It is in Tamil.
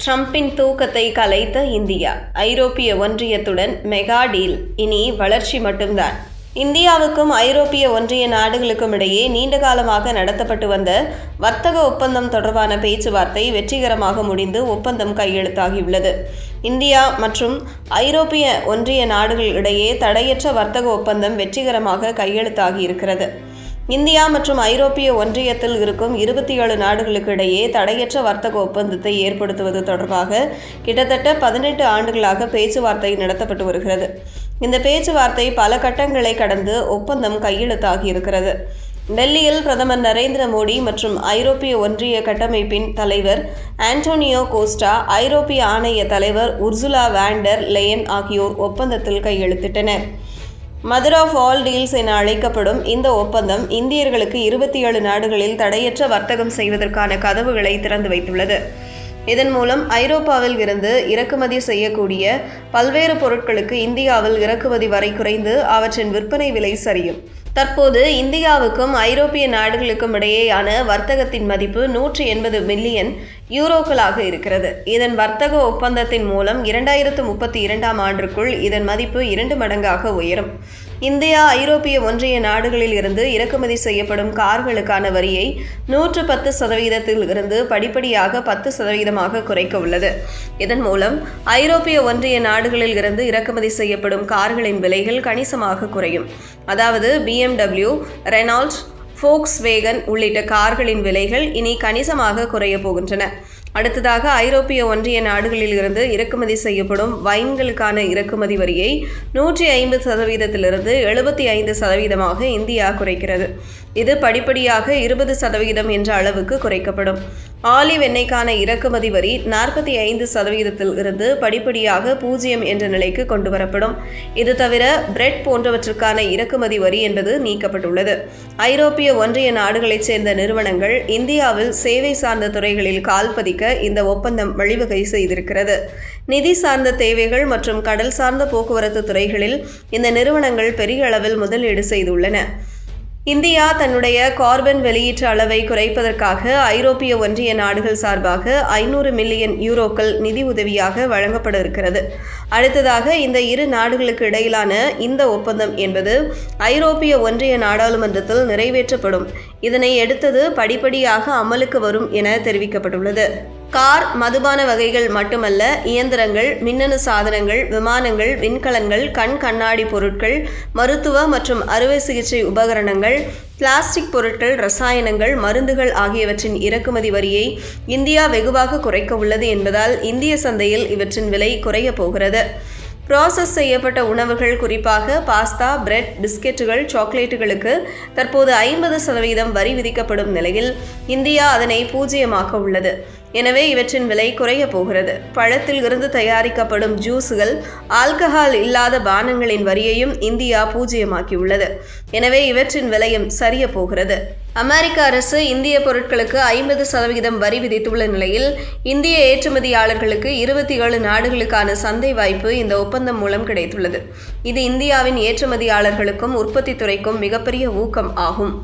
ட்ரம்பின் தூக்கத்தை கலைத்த இந்தியா. ஐரோப்பிய ஒன்றியத்துடன் மெகா டீல், இனி வளர்ச்சி மட்டும்தான். இந்தியாவுக்கும் ஐரோப்பிய ஒன்றிய நாடுகளுக்கும் இடையே நீண்டகாலமாக நடத்தப்பட்டு வந்த வர்த்தக ஒப்பந்தம் தொடர்பான பேச்சுவார்த்தை வெற்றிகரமாக முடிந்து ஒப்பந்தம் கையெழுத்தாகியுள்ளது. இந்தியா மற்றும் ஐரோப்பிய ஒன்றிய நாடுகள் இடையே தடையற்ற வர்த்தக ஒப்பந்தம் வெற்றிகரமாக கையெழுத்தாகி இருக்கிறது. இந்தியா மற்றும் ஐரோப்பிய ஒன்றியத்தில் இருக்கும் 27 நாடுகளுக்கு இடையே தடையற்ற வர்த்தக ஒப்பந்தத்தை ஏற்படுத்துவது தொடர்பாக கிட்டத்தட்ட 18 ஆண்டுகளாக பேச்சுவார்த்தை நடத்தப்பட்டு வருகிறது. இந்த பேச்சுவார்த்தை பல கட்டங்களை கடந்து ஒப்பந்தம் கையெழுத்தாகி இருக்கிறது. டெல்லியில் பிரதமர் நரேந்திர மோடி மற்றும் ஐரோப்பிய ஒன்றிய கட்டமைப்பின் தலைவர் ஆண்டோனியோ கோஸ்டா, ஐரோப்பிய ஆணைய தலைவர் உர்சுலா வான் டெர் லெயன் ஆகியோர் ஒப்பந்தத்தில் கையெழுத்திட்டனர். மதர் ஆஃப் ஆல் டீல்ஸ் என அழைக்கப்படும் இந்த ஒப்பந்தம் இந்தியர்களுக்கு 27 நாடுகளில் தடையற்ற வர்த்தகம் செய்வதற்கான கதவுகளை திறந்து வைத்துள்ளது. இதன் மூலம் ஐரோப்பாவில் இருந்து இறக்குமதி செய்யக்கூடிய பல்வேறு பொருட்களுக்கு இந்தியாவில் இறக்குமதி வரை குறைந்து அவற்றின் விற்பனை விலை சரியும். தற்போது இந்தியாவுக்கும் ஐரோப்பிய நாடுகளுக்கும் இடையேயான வர்த்தகத்தின் மதிப்பு 180 மில்லியன் யூரோக்களாக இருக்கிறது. இதன் வர்த்தக ஒப்பந்தத்தின் மூலம் 2032ஆம் ஆண்டிற்குள் இதன் மதிப்பு 2 மடங்காக உயரும். இந்தியா ஐரோப்பிய ஒன்றிய நாடுகளில் இருந்து இறக்குமதி செய்யப்படும் கார்களுக்கான வரியை 110% இருந்து படிப்படியாக 10% குறைக்க உள்ளது. இதன் மூலம் ஐரோப்பிய ஒன்றிய நாடுகளில் இருந்து இறக்குமதி செய்யப்படும் கார்களின் விலைகள் கணிசமாக குறையும். அதாவது BMW, ரெனால்ட், ஃபோக்ஸ்வேகன் உள்ளிட்ட கார்களின் விலைகள் இனி கணிசமாக குறைய போகின்றன. அடுத்ததாக ஐரோப்பிய ஒன்றிய நாடுகளில் இருந்து இறக்குமதி செய்யப்படும் வைன்களுக்கான இறக்குமதி வரியை 150% 75% இந்தியா குறைக்கிறது. இது படிப்படியாக 20% என்ற அளவுக்கு குறைக்கப்படும். ஆலிவ் எண்ணெய்க்கான இறக்குமதி வரி 45% இருந்து படிப்படியாக 0 என்ற நிலைக்கு கொண்டு வரப்படும். இது தவிர பிரெட் போன்றவற்றுக்கான இறக்குமதி வரி என்பது நீக்கப்பட்டுள்ளது. ஐரோப்பிய ஒன்றிய நாடுகளைச் சேர்ந்த நிறுவனங்கள் இந்தியாவில் சேவை சார்ந்த துறைகளில் கால் பதிக்க இந்த ஒப்பந்தம் வழிவகை செய்திருக்கிறது. நிதி சார்ந்த தேவைகள் மற்றும் கடல் சார்ந்த போக்குவரத்து துறைகளில் இந்த நிறுவனங்கள் பெரிய அளவில் முதலீடு செய்துள்ளன. இந்தியா தன்னுடைய கார்பன் வெளியீட்டு அளவை குறைப்பதற்காக ஐரோப்பிய ஒன்றிய நாடுகள் சார்பாக 500 மில்லியன் யூரோக்கள் நிதி உதவியாக வழங்கப்பட இருக்கிறது. அடுத்ததாக இந்த இரு நாடுகளுக்கு இடையிலான இந்த ஒப்பந்தம் என்பது ஐரோப்பிய ஒன்றிய நாடாளுமன்றத்தில் நிறைவேற்றப்படும். இதனை அடுத்தது படிப்படியாக அமலுக்கு வரும் என தெரிவிக்கப்பட்டுள்ளது. கார், மதுபான வகைகள் மட்டுமல்ல, இயந்திரங்கள், மின்னணு சாதனங்கள், விமானங்கள், விண்கலன்கள், கண் கண்ணாடி பொருட்கள், மருத்துவ மற்றும் அறுவை சிகிச்சை உபகரணங்கள், பிளாஸ்டிக் பொருட்கள், ரசாயனங்கள், மருந்துகள் ஆகியவற்றின் இறக்குமதி வரியை இந்தியா வெகுவாக குறைக்க உள்ளது என்பதால் இந்திய சந்தையில் இவற்றின் விலை குறைய போகிறது. ப்ராசஸ் செய்யப்பட்ட உணவுகள், குறிப்பாக பாஸ்தா, பிரெட், பிஸ்கெட்டுகள், சாக்லேட்டுகளுக்கு தற்போது 50% வரி விதிக்கப்படும் நிலையில் இந்தியா அதனை 0 உள்ளது. எனவே இவற்றின் விலை குறைய போகிறது. பழத்தில் இருந்து தயாரிக்கப்படும் ஜூஸுகள், ஆல்கஹால் இல்லாத பானங்களின் வரியையும் இந்தியா 0 உள்ளது. எனவே இவற்றின் விலையும் சரிய போகிறது. அமெரிக்க அரசு இந்திய பொருட்களுக்கு 50% வரி விதித்துள்ள நிலையில் இந்திய ஏற்றுமதியாளர்களுக்கு 27 நாடுகளுக்கான சந்தை வாய்ப்பு இந்த ஒப்பந்தம் மூலம் கிடைத்துள்ளது. இது இந்தியாவின் ஏற்றுமதியாளர்களுக்கும் உற்பத்தி துறைக்கும் மிகப்பெரிய ஊக்கம் ஆகும்.